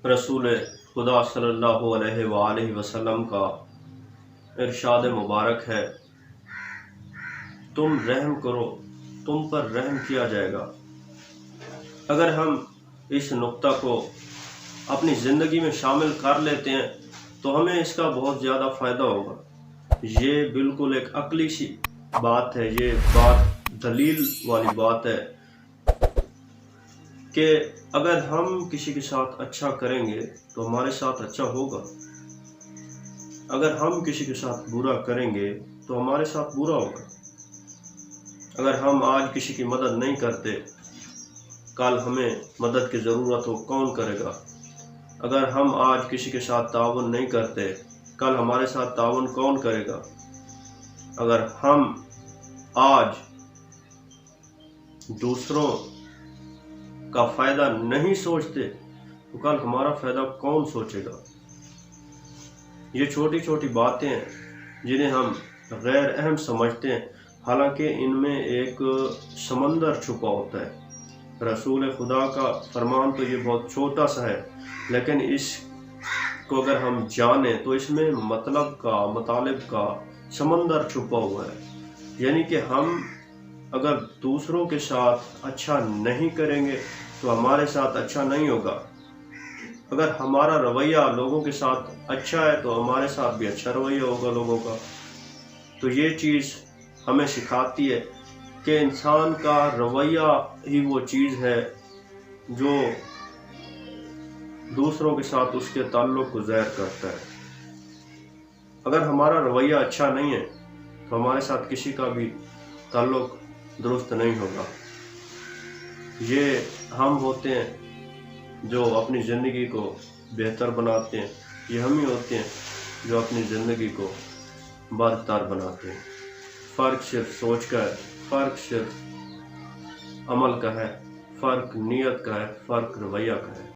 रसूल खुदा सल्लल्लाहु अलैहि वसल्लम का इरशाद मुबारक है, तुम रहम करो, तुम पर रहम किया जाएगा। अगर हम इस नुक्ता को अपनी ज़िंदगी में शामिल कर लेते हैं तो हमें इसका बहुत ज़्यादा फ़ायदा होगा। ये बिल्कुल एक अक्ली सी बात है, ये बात दलील वाली बात है कि अगर हम किसी के साथ अच्छा करेंगे तो हमारे साथ अच्छा होगा, अगर हम किसी के साथ बुरा करेंगे तो हमारे साथ बुरा होगा। अगर हम आज किसी की मदद नहीं करते, कल हमें मदद की ज़रूरत हो कौन करेगा। अगर हम आज किसी के साथ ताउन नहीं करते, कल हमारे साथ ताउन कौन करेगा। अगर हम आज दूसरों का फ़ायदा नहीं सोचते तो कल हमारा फ़ायदा कौन सोचेगा। ये छोटी छोटी बातें हैं जिन्हें हम गैर अहम समझते हैं, हालांकि इनमें एक समंदर छुपा होता है। रसूल खुदा का फरमान तो ये बहुत छोटा सा है, लेकिन इसको अगर हम जानें तो इसमें मतलब का समंदर छुपा हुआ है। यानी कि हम अगर दूसरों के साथ अच्छा नहीं करेंगे तो हमारे साथ अच्छा नहीं होगा। अगर हमारा रवैया लोगों के साथ अच्छा है तो हमारे साथ भी अच्छा रवैया होगा लोगों का। तो ये चीज़ हमें सिखाती है कि इंसान का रवैया ही वो चीज़ है जो दूसरों के साथ उसके ताल्लुक़ को ज़ाहिर करता है। अगर हमारा रवैया अच्छा नहीं है तो हमारे साथ किसी का भी ताल्लुक़ दुरुस्त नहीं होगा। ये हम होते हैं जो अपनी ज़िंदगी को बेहतर बनाते हैं, ये हम ही होते हैं जो अपनी ज़िंदगी को बदतर बनाते हैं। फ़र्क सिर्फ सोच का है, फ़र्क सिर्फ अमल का है, फ़र्क नीयत का है, फ़र्क रवैया का है।